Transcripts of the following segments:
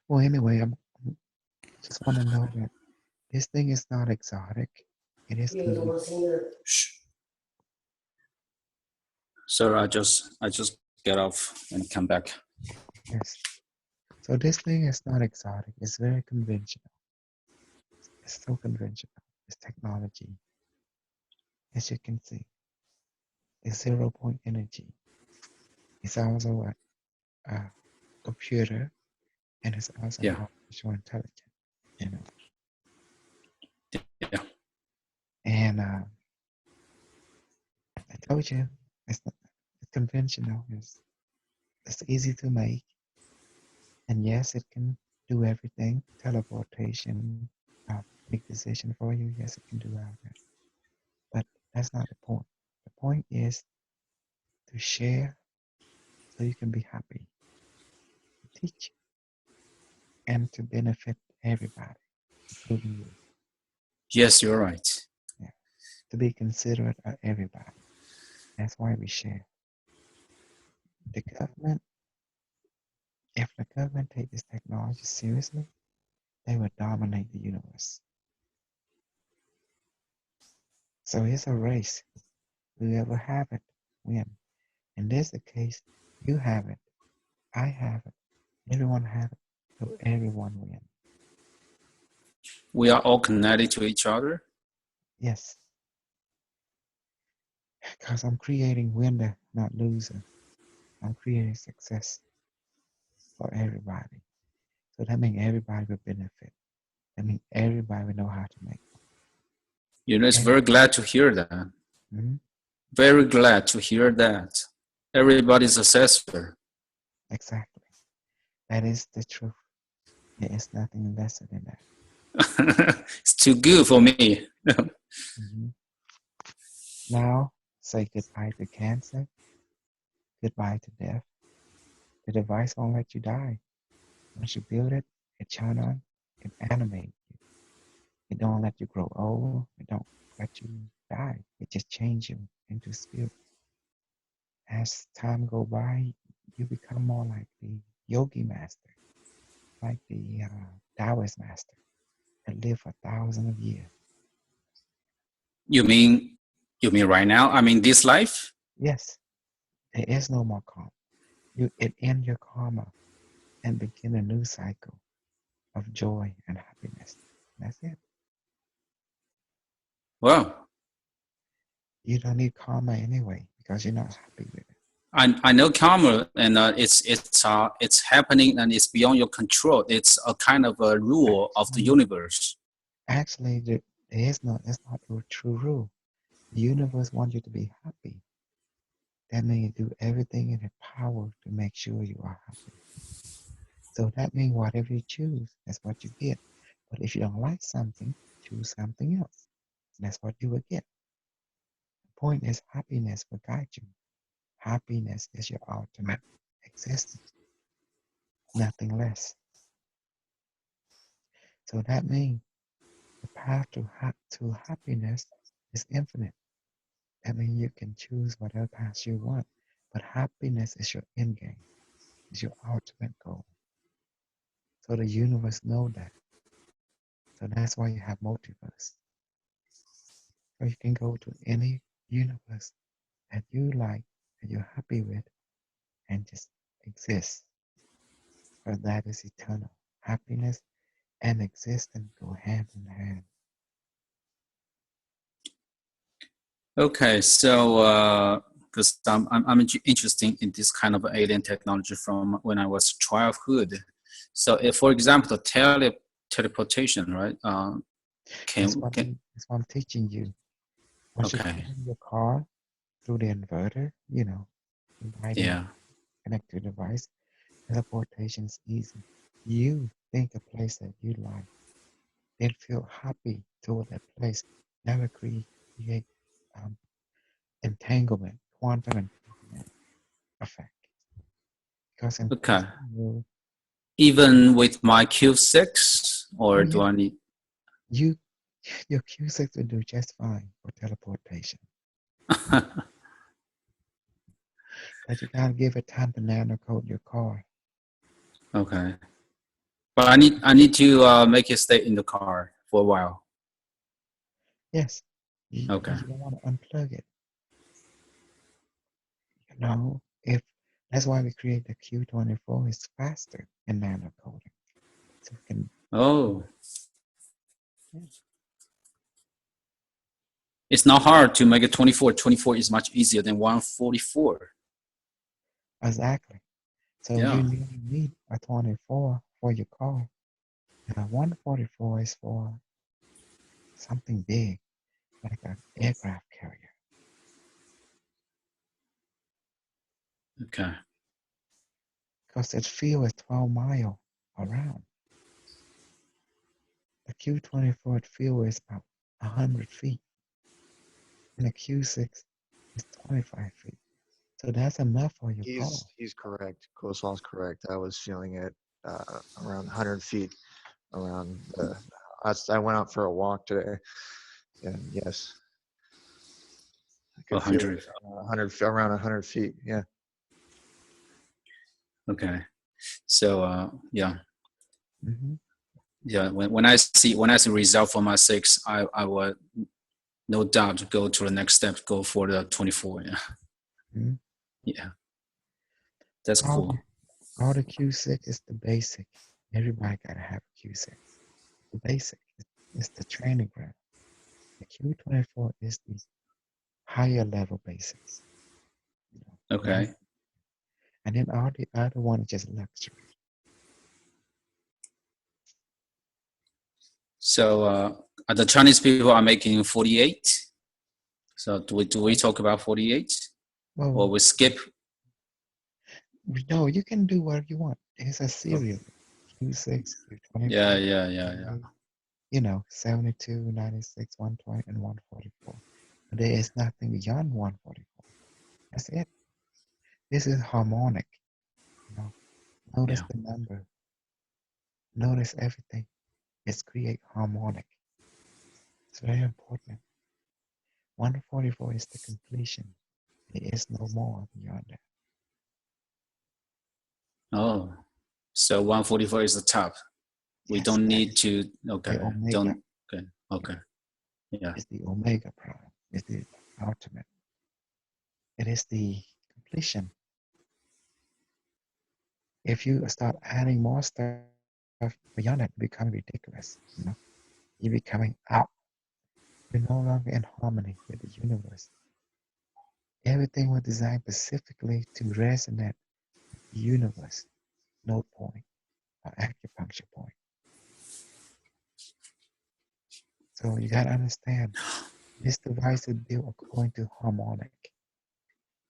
Well, anyway, I just want to know that this thing is not exotic. It is convenient. Shh. So I just get off and come back. Yes. So this thing is not exotic. It's very conventional. It's so conventional. It's technology. As you can see, it's 0 point energy. It's also a computer, and it's also an Yeah. artificial intelligence. You know, Yeah. and I told you it's conventional. It's easy to make, and yes, it can do everything. Teleportation, make decision for you. Yes, it can do all that. But that's not the point. The point is to share so you can be happy, to teach, and to benefit everybody, including you. Yes, you're right. Yeah. To be considerate of everybody. That's why we share. The government, if the government take this technology seriously, they will dominate the universe. So it's a race. Whoever have it, win. In this case, you have it, I have it, everyone have it, so everyone win. We are all connected to each other. Yes, because I'm creating winner, not loser. I'm creating success for everybody. So that means everybody will benefit. That means everybody will know how to make You know, it's it. very glad to hear that. Mhm. Very glad to hear that. Everybody's a successor. Exactly. That is the truth. There is nothing lesser than that. It's too good for me. Mhm. Now, say goodbye to cancer, goodbye to death. The device won't let you die. Once you build it, it turn on, it animate you. It don't let you grow old. It don't let you die. It just change you into spirit. As time go by, you become more like the yogi master, like the Taoist master that live for thousands of years. You mean you mean right now? I mean this life? Yes, there is no more karma. It end your karma and begin a new cycle of joy and happiness. That's it. Well, You don't need karma anyway because you're not happy with it. I know karma, and it's happening, and it's beyond your control. It's a kind of a rule of the Actually, universe. actually, there is no. It's not a true rule. The universe wants you to be happy. That means you do everything in your power to make sure you are happy. So that means whatever you choose, that's what you get. But if you don't like something, choose something else. That's what you will get. The point is happiness will guide you. Happiness is your ultimate existence, nothing less. So that means the path to happiness is infinite. That means you can choose whatever path you want. But happiness is your end game, is your ultimate goal. So the universe know that. So that's why you have multiverse. So you can go to any universe that you like, that you're happy with, and just exist. Because that is eternal. Happiness and existence go hand in hand. Okay, so because I'm interested in this kind of alien technology from when I was childhood. So, if, for example, teleportation, right? That's what I'm teaching you. Once you Okay, put in your car through the inverter, you buy the yeah. inverter, connect to the device, teleportation is easy. You think a place that you like, then feel happy toward that place. Never create um, entanglement, quantum entanglement effect. Because in Okay, physical world, even with my Q6, oh or do yeah, I need? you your Q6 will do just fine for teleportation. But you gotta give it time to nano code your car. Okay. But I need to make it stay in the car for a while. Yes, you, Okay. you don't want to unplug it. If that's why we create the Q24 is faster in nano coding, so we can. Oh, Yeah, it's not hard to make it 24. 24 is much easier than 144. exactly. So Yeah. you need a 24 for your car, and a 144 is for something big, like an aircraft carrier, Okay. because its field is 12 mile around. The Q24 field is about 100 feet, and the Q6 is 25 feet. So that's enough for your car. He's correct. Coleslaw's correct. I was feeling it around 100 feet around the. I went out for a walk today, and yes, I could feel it 100. 100 around 100 feet. Yeah. Okay. So yeah. Hmm. Yeah. When I see result for my 6, I would no doubt go to the next step, go for the 24. Yeah. Hmm. Yeah. That's All cool. the, all the Q6 is the basic. Everybody gotta have a Q6. The basic is the training ground. The Q24 is the higher level basics. You know, Okay. and then all the other one is just luxury. So the Chinese people are making 48. So do we Well, talk about 48 or well, we skip? no, you can do whatever you want. It's a Oh, serial. Q6, Yeah, Q24, yeah, yeah, yeah. 48, 72, 96, 120, and 144. But there is nothing beyond 144. That's it. This is harmonic. You know, notice Yeah. the number. Notice everything. It's create harmonic. It's very important. 144 is the completion. There is no more beyond that. Oh, so 144 is the top. We Yes, don't that need is to. Okay. the omega. Don't. Okay. Okay. Yeah. It's the omega prime. It's the ultimate. It is the completion. If you start adding more stuff beyond that, you become ridiculous. You're becoming out. You're no longer in harmony with the universe. Everything was designed specifically to resonate with the universe, node point or acupuncture point. So you gotta understand this device is built according to harmonic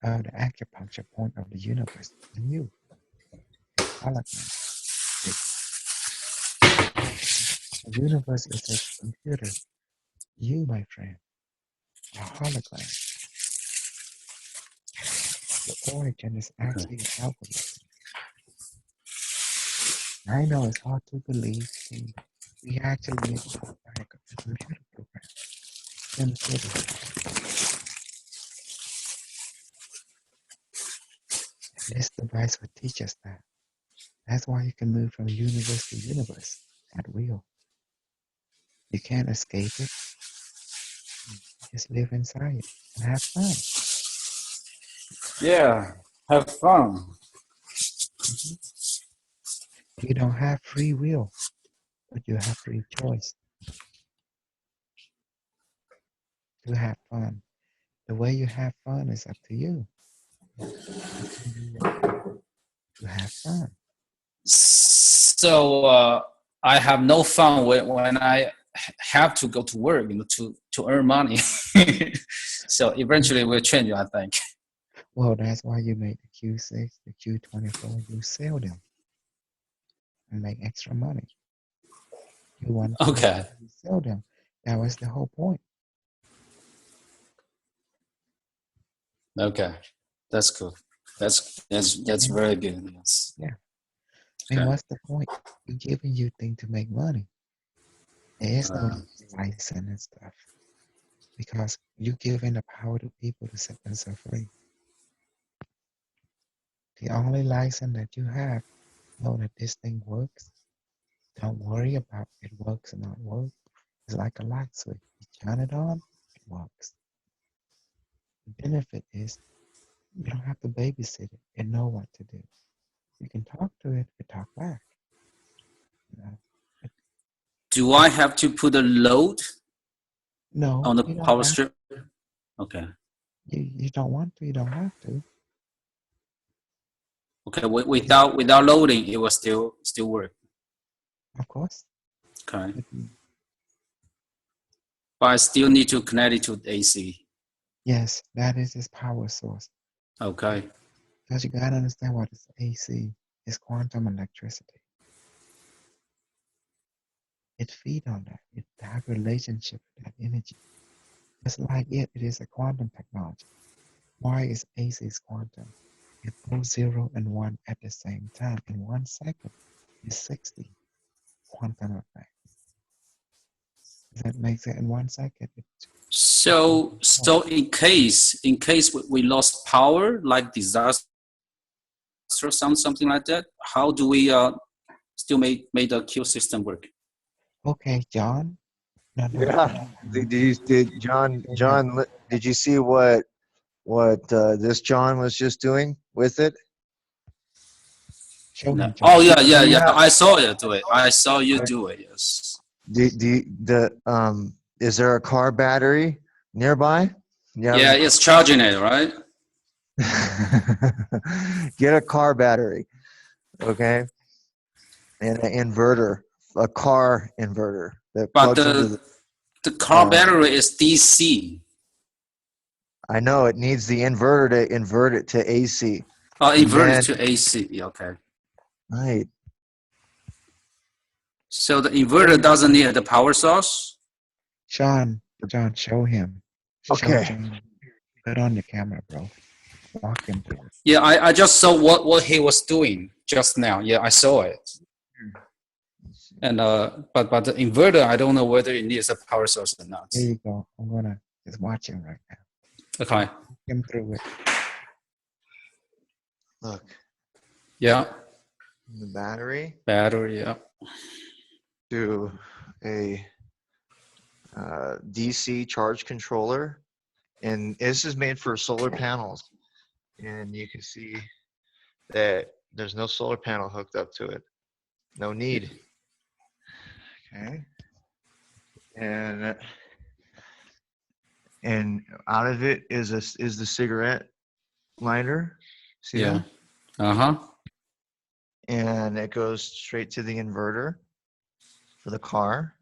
of the acupuncture point of the universe. And you, a hologram. The universe is a computer. You, my friend, are a hologram. Your origin is Okay. actually an algorithm. I know it's hard to believe. We actually live inside a computer program. Sim City. This device will teach us that. That's why you can move from universe to universe at will. You can't escape it. You just live inside it and have fun. Yeah. Have fun. Mhm. You don't have free will, but you have free choice to have fun. The way you have fun is up to you. You can do whatever to have fun. So I have no fun when I have to go to work, to earn money. So eventually we'll change, I think. Well, that's why you make the Q6, the Q24. You sell them and make extra money. Okay. Q144, you sell them. That was the whole point. Okay. That's cool. That's And very good. Yes. yeah, and Okay. what's the point? We're giving you things to make money. There is no Uh, license and stuff because you're giving the power to people to set themselves free. The only license that you have know that this thing works Don't worry about it works or not work. It's like a light switch. You turn it on, it works. The benefit is you don't have to babysit it and know what to do. You can talk to it, it talk back. You know? Do I have to put a load No, on the you don't power have strip? Okay. you don't want to, you don't have to. Okay. Without loading, it will still work. Of course. Okay. But I still need to connect it to AC. Yes, that is its power source. Okay. Because you gotta understand what is AC. It's quantum electricity. It feeds on that. It have a relationship with that energy. Just like it is a quantum technology. Why is AC is quantum? It both 0 and 1 at the same time. In 1 second is 60 quantum effect. Does that make sense? In 1 second, it's So in case we lost power, like disaster or something like that, how do we still make the Q system work? okay, John. No, no. Yeah. Did you see what this John was just doing with it? Show No. him, Oh John. yeah. I saw you do it. I saw you do it. Yes. Is there a car battery nearby? Yeah, it's charging it, right? Get a car battery, okay, and an inverter, a car inverter that But plugs into the. the car battery is DC. I know it needs the inverter to invert it to AC. Inverted to AC. Yeah, okay. Right. So the inverter doesn't need the power source. John, show him. Show Okay. John. Put on the camera, bro. Walk him through it. Yeah, I just saw what he was doing just now. Yeah, I saw it. And but the inverter, I don't know whether it needs a power source or not. There you go. I'm gonna just watch him right now. Okay. Walk him through it. Look. Yeah. The battery. Battery. Yeah. To a DC charge controller, and this is made for solar panels. And you can see that there's no solar panel hooked up to it. No need. Okay. And out of it is the cigarette lighter. See Yeah. that? And it goes straight to the inverter for the car.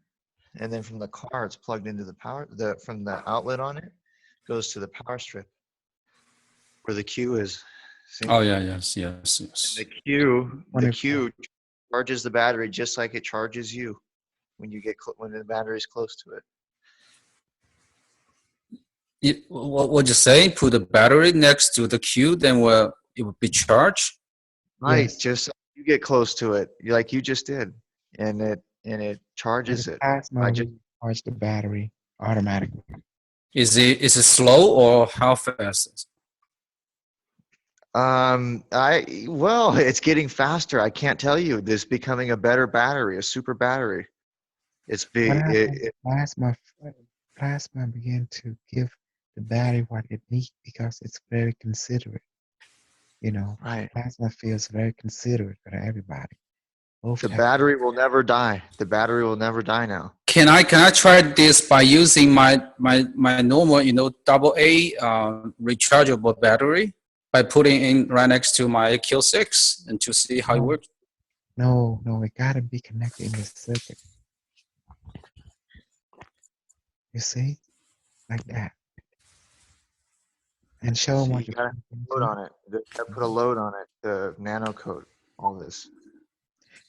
And then from the car, it's plugged into the power. From the outlet on it goes to the power strip where the Q is. See? Oh yeah. Yes. The Q charges the battery just like it charges you when the battery is close to it. What would you say? Put the battery next to the Q, then it will be charged. Right, Yes. just you get close to it, like you just did, and it charges it. I just charge the battery automatically. Is it slow or how fast? It's getting faster. I can't tell you. This is becoming a better battery, a super battery. Plasma began to give the battery what it needs because it's very considerate. You know, Right. plasma feels very considerate for everybody. The battery will never die. The battery will never die now. Can I try this by using my normal AA rechargeable battery by putting in right next to my Q6 and to see how it works? No, it gotta be connected in the circuit. You see, like that. And show them what you gotta put a load on it. You gotta put a load on it to nano code all this.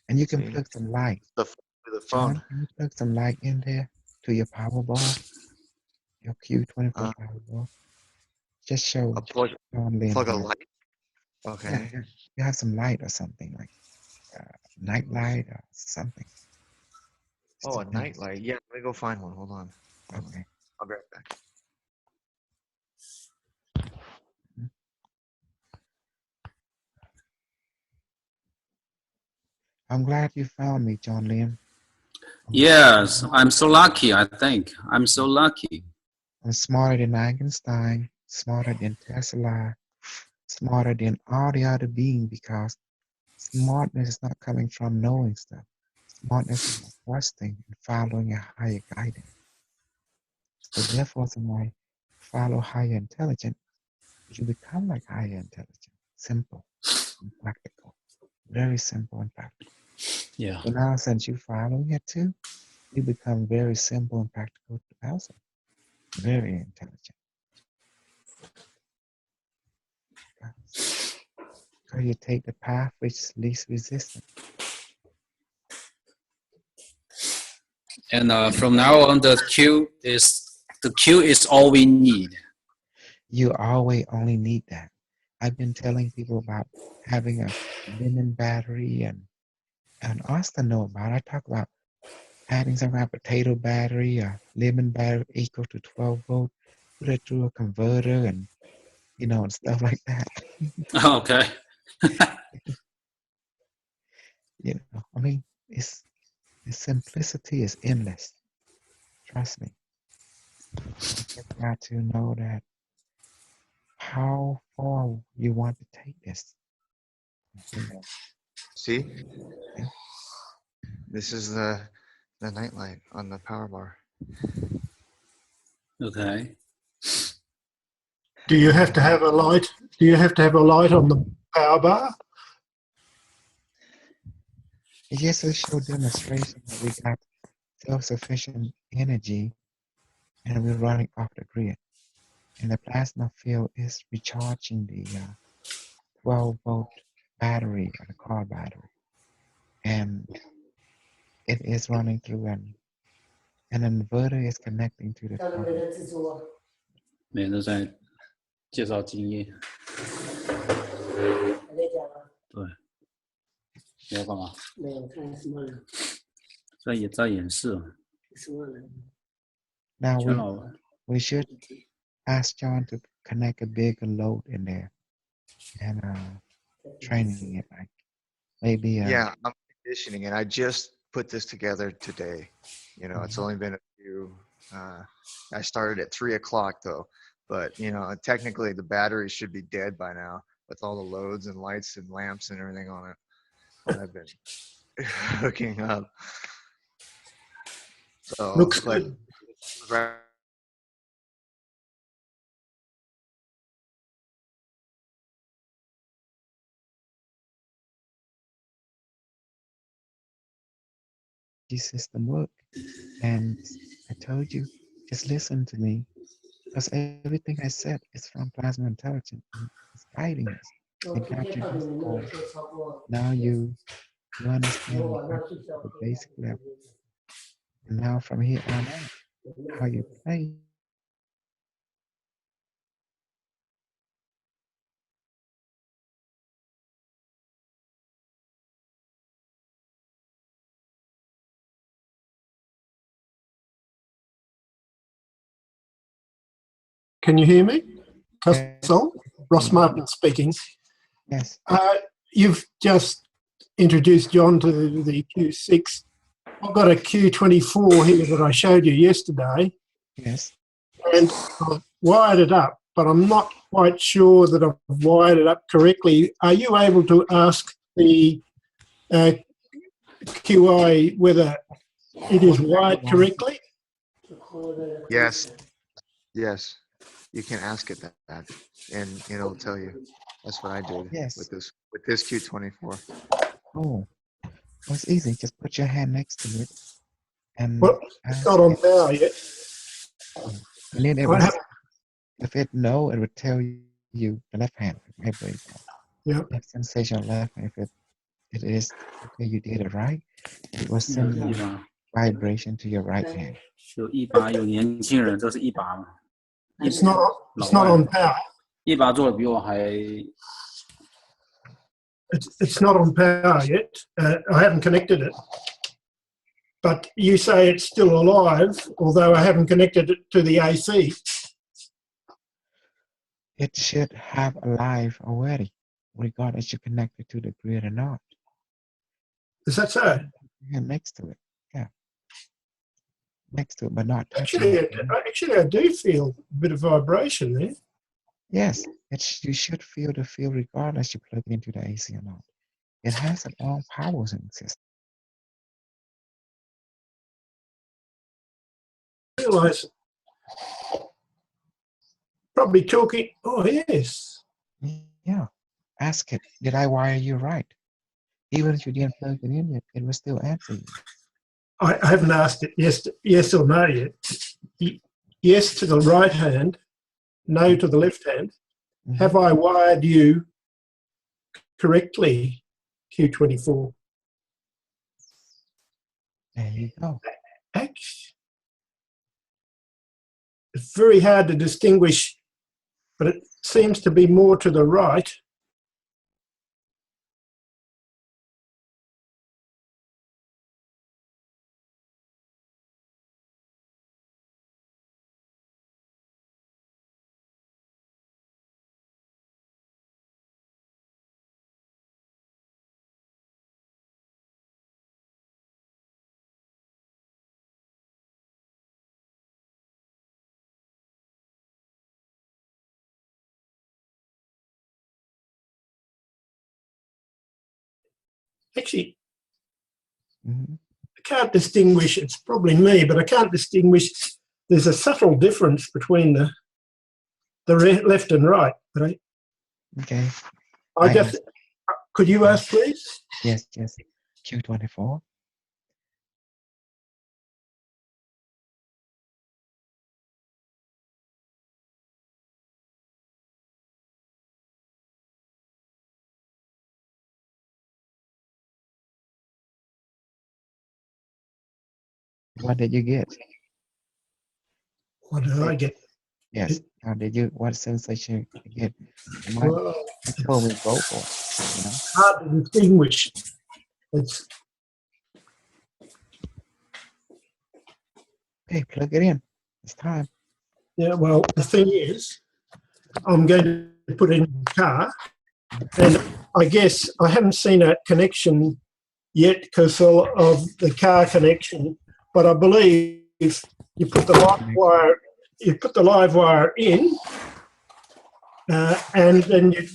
And you can plug some light. The phone. John, can you plug some light in there to your power bar? Your Q24 power bar. Just show plug a light. Okay. Yeah, you have some light or something like night light or something. Oh, a night light. Yeah, let me go find one. Hold on. Okay. I'll be right back. I'm glad you found me, John Liam. Yes, I'm so lucky, I think. I'm so lucky. I'm smarter than Einstein, smarter than Tesla, smarter than all the other beings because smartness is not coming from knowing stuff. Smartness is trusting and following a higher guidance. So therefore, when I follow higher intelligence, you become like higher intelligence. Simple and practical. Very simple and practical. Yeah. So now since you following it too, you become very simple and practical also. Very intelligent. So you take the path which is least resistant. And from now on, the Q is all we need. You always only need that. I've been telling people about having a lemon battery and Austin know about it. I talk about adding some kind of potato battery, a lemon battery equal to 12 volt, put it through a converter and and stuff like that. Okay. I mean, it's the simplicity is endless. Trust me. You just got to know that how far you want to take this. See, Yeah. this is the nightlight on the power bar. Okay. Do you have to have a light? Do you have to have a light on the power bar? It's just a show demonstration that we got self-sufficient energy and we're running off the grid. And the plasma field is recharging the 12 volt battery or the car battery. And it is running through an inverter is connecting to the 12 volt. 每人都在介绍经验。对。你要干嘛？没有看什么人。在演示。什么人？ Now 全老。we should ask John to connect a bigger load in there and training it like maybe Yeah, I'm conditioning it. I just put this together today. It's only been a few. I started at 3 o'clock though, but technically the battery should be dead by now with all the loads and lights and lamps and everything on it. I've been hooking up. So, Looks good. system work. And I told you, just listen to me because everything I said is from plasma intelligence. It's guiding us. It got you this far. Now you understand the basic level. And now from here on out, how you play. Can you hear me? Castle, Ross Martin speaking. Yes. You've just introduced John to the Q6. I've got a Q24 here that I showed you yesterday. Yes. And I've wired it up, but I'm not quite sure that I've wired it up correctly. Are you able to ask the QI whether it is wired correctly? Yes. You can ask it that, and it'll tell you. That's what I did with this Q24. Oh, well, it's easy. Just put your hand next to it and Well, it's not on power yet. And then if it no, it would tell you the left hand. Yeah. That sensation on left hand. If it is okay, you did it right. It will send a vibration to your right hand. 就1把有年轻人，这是1把嘛。It's not on power. 1把做的比我还。It's not on power yet. I haven't connected it. But you say it's still alive, although I haven't connected it to the AC. It should have a life already, regardless you connect it to the grid or not. Is that so? Yeah, next to it. Yeah, next to it, but not touching Actually, it. I do feel a bit of vibration there. Yes, you should feel the field regardless you plug it into the AC or not. It has its own powers in system. I realise probably talking. Oh yes. Yeah, ask it, did I wire you right? Even if you didn't plug it in yet, it will still answer you. I haven't asked it yes or no yet. Yes to the right hand, no to the left hand. Mhm. Have I wired you correctly, Q24? There you go. Actually, it's very hard to distinguish, but it seems to be more to the right. Actually, Mhm. I can't distinguish. It's probably me, but I can't distinguish. There's a subtle difference between the left and right. But Okay. I just could you ask, please? Yes, yes. Q24. What did you get? What did I get? Yes. How did you? What sensation you get? You might. Well, You told me go for it. You know. hard to distinguish. It's Hey, plug it in. It's time. yeah. Well, the thing is, I'm going to put in the car, and I guess I haven't seen a connection yet because of the car connection, but I believe you put the live wire in, and then you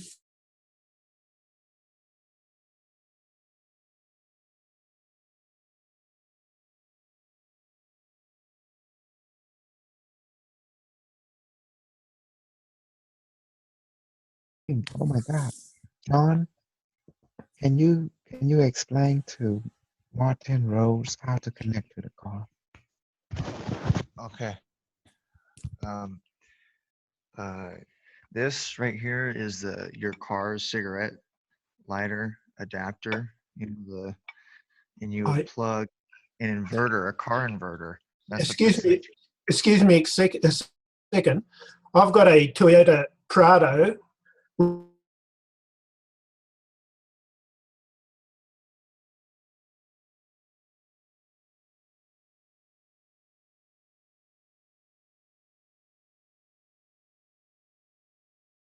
Oh my God, John, can you explain to Martin Rose how to connect to the car? Okay. Um, uh, this right here is your car's cigarette lighter adapter. And you would I, plug an inverter, a car inverter. That's what excuse this me, is. excuse me a second. I've got a Toyota Prado.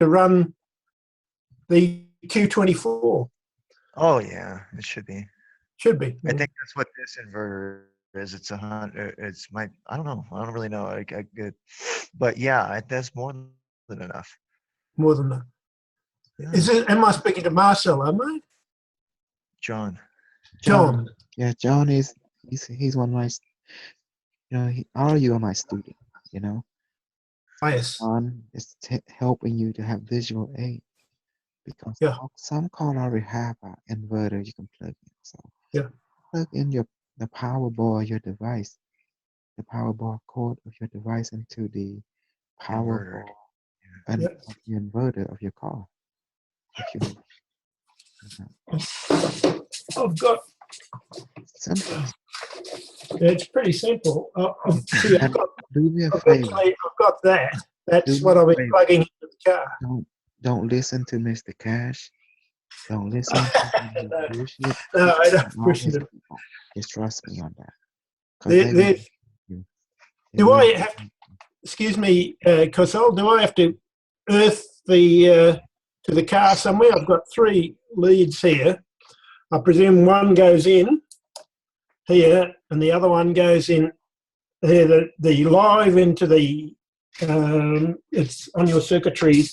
To run the Q24. Oh yeah, it should be. Should be. I think that's what this inverter is. It's 100. It's my. I don't know. I don't really know. I good, but yeah, that's more than enough. More than that. Yeah. Is it? Am I speaking to Marcel? Am I? John. John. Yeah, John is he's one of my all you are my student. You know, Yes. John is helping you to have visual aid because Yeah. some car already have an inverter you can plug in. So Yeah. plug in the power board of your device, the power board cord of your device into the power Inverter. board and Yeah. of the inverter of your car. If you I've got. simple. It's pretty simple. See, And do me a favor. I've got that. Do That's me what a I've been favor. plugging into the car. Don't listen to Mr. Cash. Don't listen to his bullshit. No, I don't All listen his to. people. Just trust me on that. Because they will help you. They Do will. I have? Excuse me, Cosol. Do I have to earth the to the car somewhere? I've got 3 leads here. I presume one goes in here and the other one goes in here. The live into the, it's on your circuitry,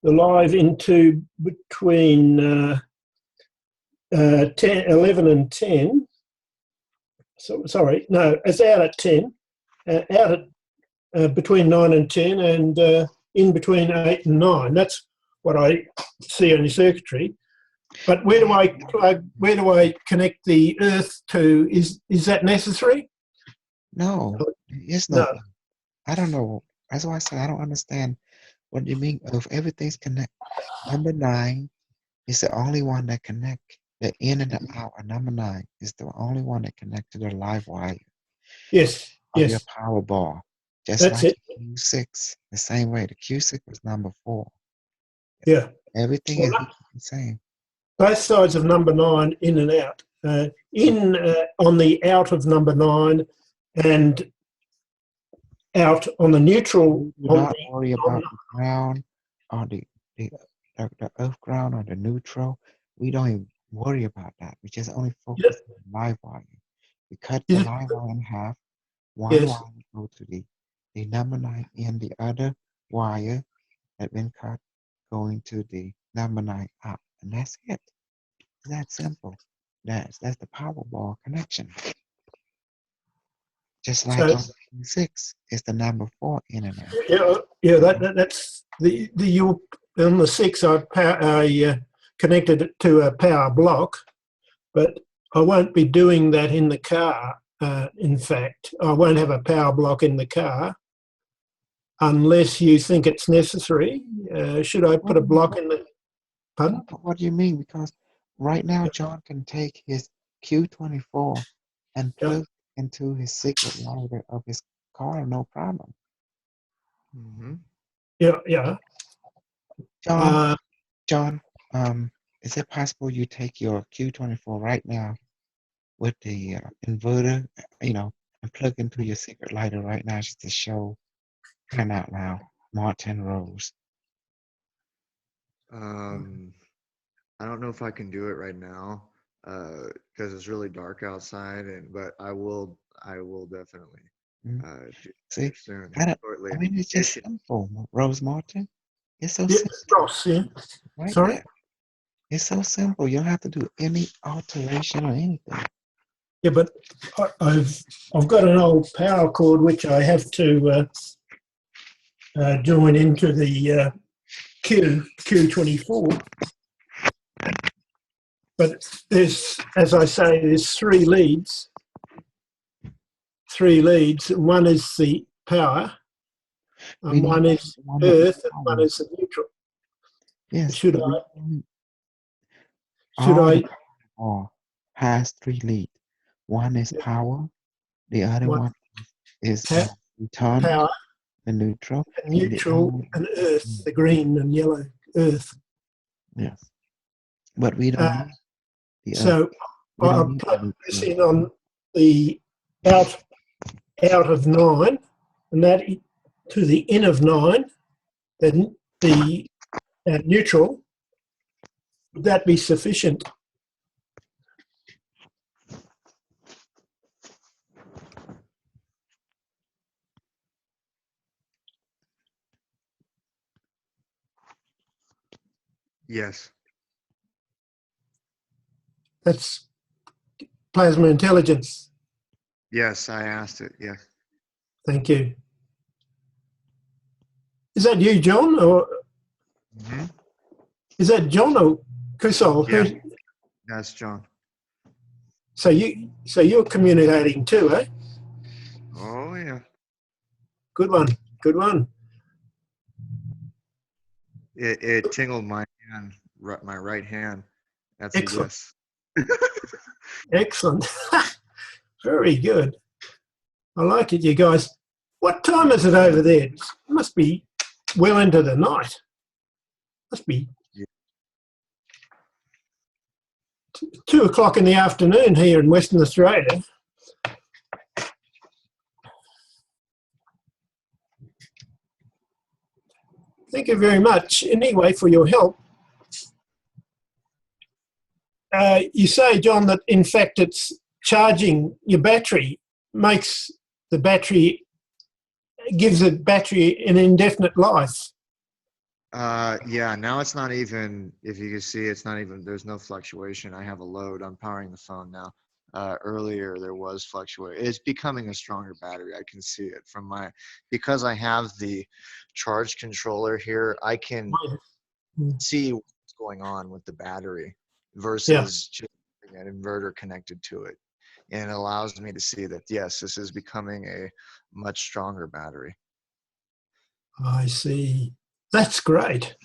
the live into between 11 and 10. So, sorry, no, it's out at 10, out at between 9 and 10, and in between 8 and 9. That's what I see on your circuitry. But where do I plug? Where do I connect the earth to? Is that necessary? No, it's No. no. I don't know. That's why I said I don't understand what you mean. If everything's connect, number 9 is the only one that connect the in and the out. And number 9 is the only one that connect to the live wire Yes. of your Yes. power bar. Just That's like it. the Q6, the same way. The Q6 was number 4. Yeah. Everything Well, is the same. both sides of number 9, in and out. In on the out of number 9, and out on the neutral. Do On not worry on, about the ground or the, the earth ground or the neutral. We don't even worry about that. We just only yeah, focus on the live wire. We cut the yes. live wire in half. One Yes. wire go to the number 9 and the other wire that been cut going to the number 9 out. And that's it. It's that simple. That's the power bar connection. Just like So on the 6, it's the number 4 in and out. yeah. That's the you on the 6. I connected it to a power block, but I won't be doing that in the car. In fact, I won't have a power block in the car unless you think it's necessary. Should I put a block in the? Pardon? What do you mean? Because right now John can take his Q24 and Yeah. plug into his secret lighter of his car, no problem. Mm-hmm. Yeah. Yeah. John, Uh, John, is it possible you take your Q24 right now with the inverter, and plug into your secret lighter right now just to show kind out now, Martin Rose? I don't know if I can do it right now because it's really dark outside, but I will definitely Mm. do See, it soon, shortly. I mean, it's just simple, Rose Martin. It's so yeah. simple Ross. Yeah. right Sorry. there. It's so simple. You don't have to do any alteration or anything. Yeah, but I've got an old power cord which I have to join into the Q24. But there's, as I say, there's three leads. One is the power, We and need one is one that earth, and one powers. is the neutral. Yes, Should but I? Should all the I? power has 3 leads. One is power, the other One one is pa- return, power, the neutral, and the other neutral, one and is earth, the green and yellow earth. yes. But we don't Uh, need the so we don't I need the plug this neutral. in on the out of 9, and that to the in of 9, then the neutral. Would that be sufficient? Yes. That's plasma intelligence. Yes, I asked it. Yes. Thank you. Is that you, John, or Mm-hmm. is that John or Kusol? Yeah, that's John. So you're communicating too, eh? Oh yeah. Good one. Good one. It tingled my hand, my right hand. That's a Excellent. yes. Excellent. Very good. I like it, you guys. What time is it over there? It must be well into the night. Must be Yeah. 2 o'clock in the afternoon here in Western Australia. Thank you very much, anyway, for your help. you say, John, that in fact it's charging your battery, makes the battery, gives the battery an indefinite life. Yeah, now it's not even, if you can see, it's not even, there's no fluctuation. I have a load. I'm powering the phone now. Earlier there was fluctuation. It's becoming a stronger battery. I can see it from my, because I have the charge controller here, I can see what's going on with the battery versus just an inverter connected to it. And it allows me to see that, yes, this is becoming a much stronger battery. I see. That's great.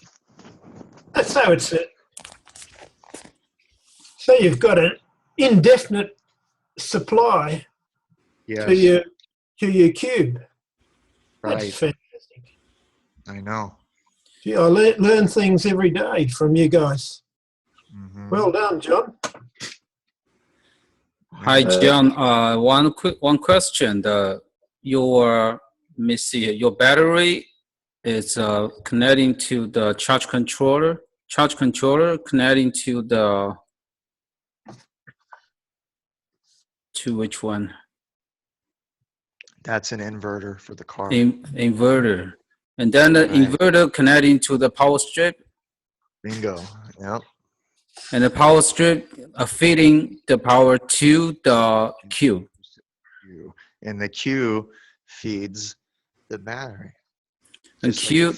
So it's so you've got an indefinite supply to Yes, your cube. That's right. fantastic. I know. Gee, I learn things every day from you guys. Mhm. Well done, John. Hi, John. One question. Let me see. Your battery is connecting to the charge controller. Charge controller connecting to which one? That's an inverter for the car. Inverter. And then the Right. inverter connecting to the power strip. Bingo. Yep. And the power strip feeding the power to the cube. And the Q feeds the battery. And Just cube,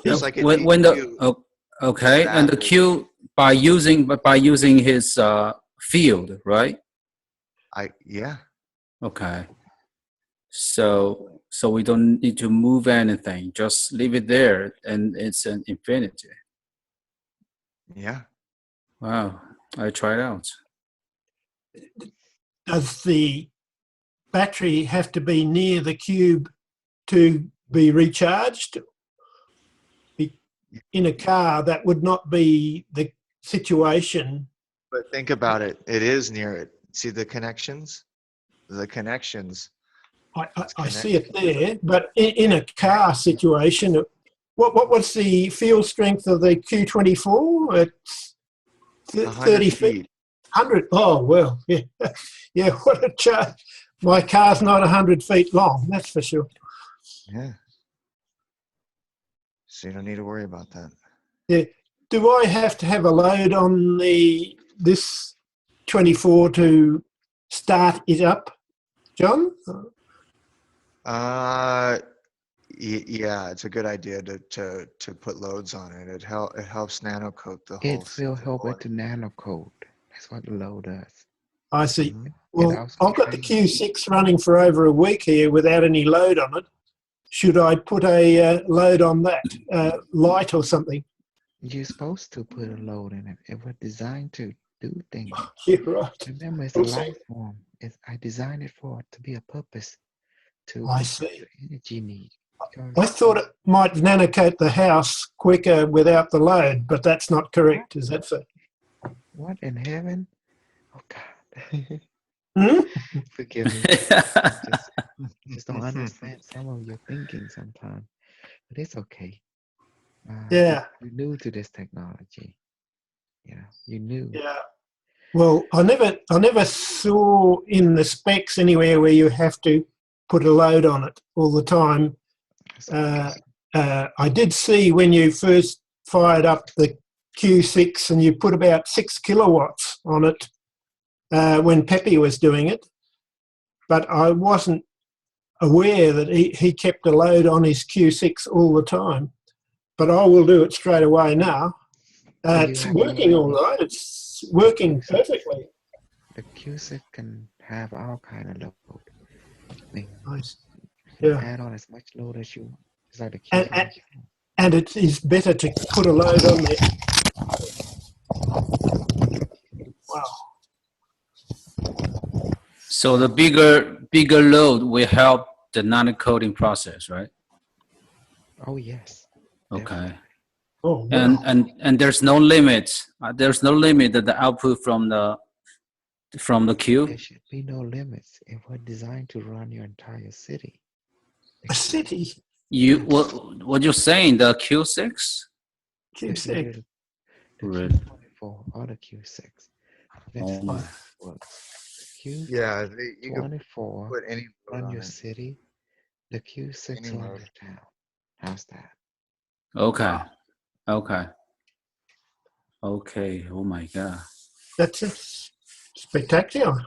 just like it when feeds you the okay, and the battery. cube by using his field, right? Yeah. Okay. So we don't need to move anything. Just leave it there, and it's an infinity. Yeah. Wow. I try it out. Does the battery have to be near the cube to be recharged? In a car, that would not be the situation. But think about it. It is near it. See the connections? The connections. I see it there, but in a car situation, what's the field strength of the Q24? It's 30 feet. 100. Oh, well, yeah. Yeah, what a charge. My car's not 100 feet long, that's for sure. Yeah. So you don't need to worry about that. Yeah. Do I have to have a load on this 24 to start it up, John? Yeah, it's a good idea to put loads on it. It helps nano coat the whole. It will help it to nano code. That's what the load does. I see. Mhm. Well, I've got the Q6 running for over a week here without any load on it. Should I put a load on that, light or something? You're supposed to put a load in it. It was designed to do things. Yeah, right. Remember, it's a life form. I designed it for to be a purpose to I see. your energy need. I thought it might nanocoat the house quicker without the load, but that's not correct. Is that so? What in heaven? Oh God. Hmm? Forgive me. Just don't understand some of your thinking sometimes. But it's okay. Yeah. You're new to this technology. Yeah, you knew. Yeah. Well, I never saw in the specs anywhere where you have to put a load on it all the time. I did see when you first fired up the Q6 and you put about 6 kilowatts on it when Pepe was doing it, but I wasn't aware that he kept a load on his Q6 all the time. But I will do it straight away now. It's working all right. It's working perfectly. The QSIC can have all kind of load. Nice. You Yeah. add on as much load as you want. It's like the QSIC. And it is better to put a load on there. Wow. So the bigger load will help the nano-coating process, right? Oh yes. Okay. Definitely. Oh, wow. And there's no limit. There's no limit that the output from the cube. There should be no limits. It was designed to run your entire city. A city. What you're saying? The Q6? Q6. The Really? Q24 or the Q6. Let's Oh see my. if it works. The Yeah, you could Q24 put any mode run on your it. city. The Any Q6 run mode. your town. How's that? Okay. Okay. Okay. Oh my God. That's it. Spectacular.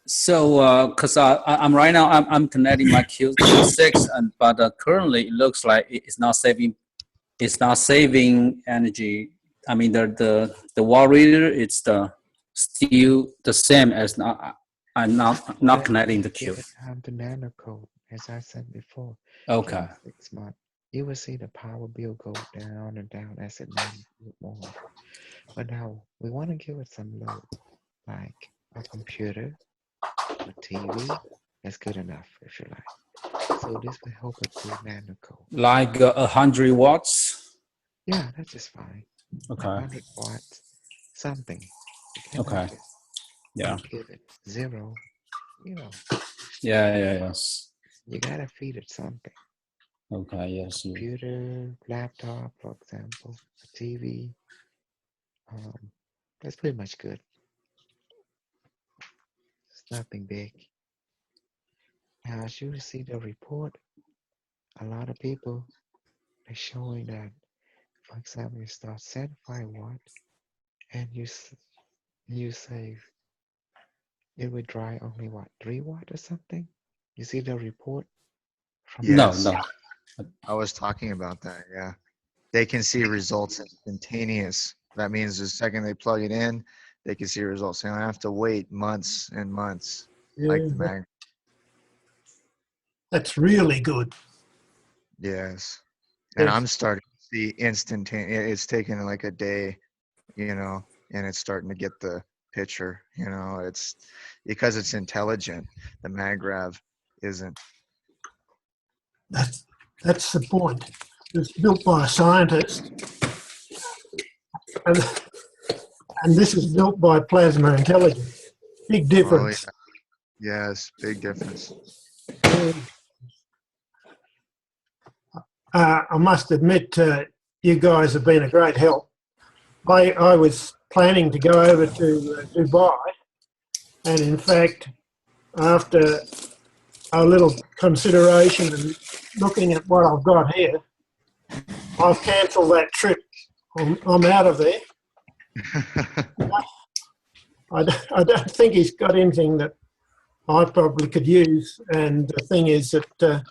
So, cause I'm right now, I'm connecting my Q6, and but currently it looks like it's not saving. It's not saving energy. I mean, the wall reader, it's still the same as not. I'm not connecting the Give Q. it time to nano code, as I said before. Give Okay. it 6 months. You will see the power bill go down and down as it nano code more. But now we want to give it some load, like a computer, a TV. That's good enough if you like. So this will help it to nano code. Like 100 watts. Yeah, that's just fine. Okay. 100 watts, something. You can Okay. have it. Yeah. You give it 0, you know, Yeah. Yes. you gotta feed it something. Okay. Yes. Computer, laptop, for example, a TV. That's pretty much good. It's nothing big. Now, as you see the report, a lot of people are showing that, for example, you start 75 watt and you save, it would dry only what, 3 watt or something? You see the report from No. Yes, No. I was talking about that. Yeah, they can see results instantaneous. That means the second they plug it in, they can see results. They don't have to wait months and months like Yeah, the mag. that's really good. Yes, and Yes. I'm starting to see instantaneous. It's taking like a day, and it's starting to get the picture. It's because it's intelligent. The Magrav isn't. That's the point. It's built by a scientist, and, and this is built by plasma intelligence. Big Oh yeah, difference. yes, big difference. I must admit, you guys have been a great help. I was planning to go over to Dubai, and in fact, after a little consideration and looking at what I've got here, I've cancelled that trip. I'm out of there. I don't think he's got anything that I probably could use. And the thing is that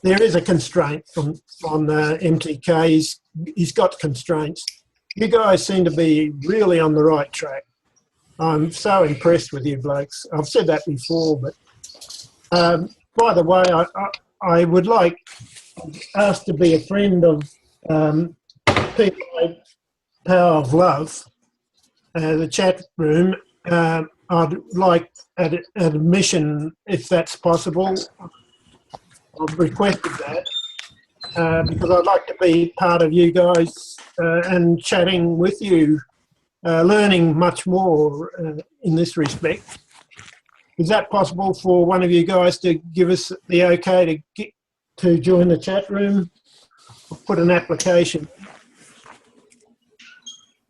there is a constraint on MTK. He's got constraints. You guys seem to be really on the right track. I'm so impressed with you blokes. I've said that before, but by the way, I would like us to be a friend of PI Power of Love, the chat room. I'd like an admission, if that's possible. I've requested that because I'd like to be part of you guys and chatting with you, learning much more in this respect. Is that possible for one of you guys to give us the okay to join the chat room? Or put an application.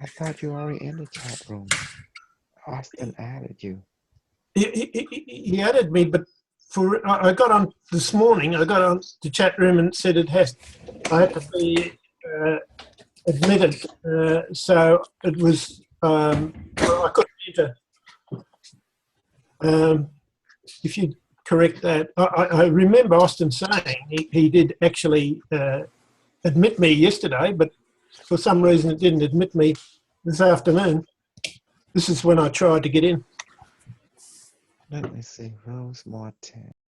I thought you were already in the chat room. Austin added you. He added me, but I got on this morning. I got on the chat room and said I had to be admitted, so it was I couldn't enter. If you correct that, I remember Austin saying he did actually admit me yesterday, but for some reason it didn't admit me this afternoon. This is when I tried to get in. Let me see. Rose Martin.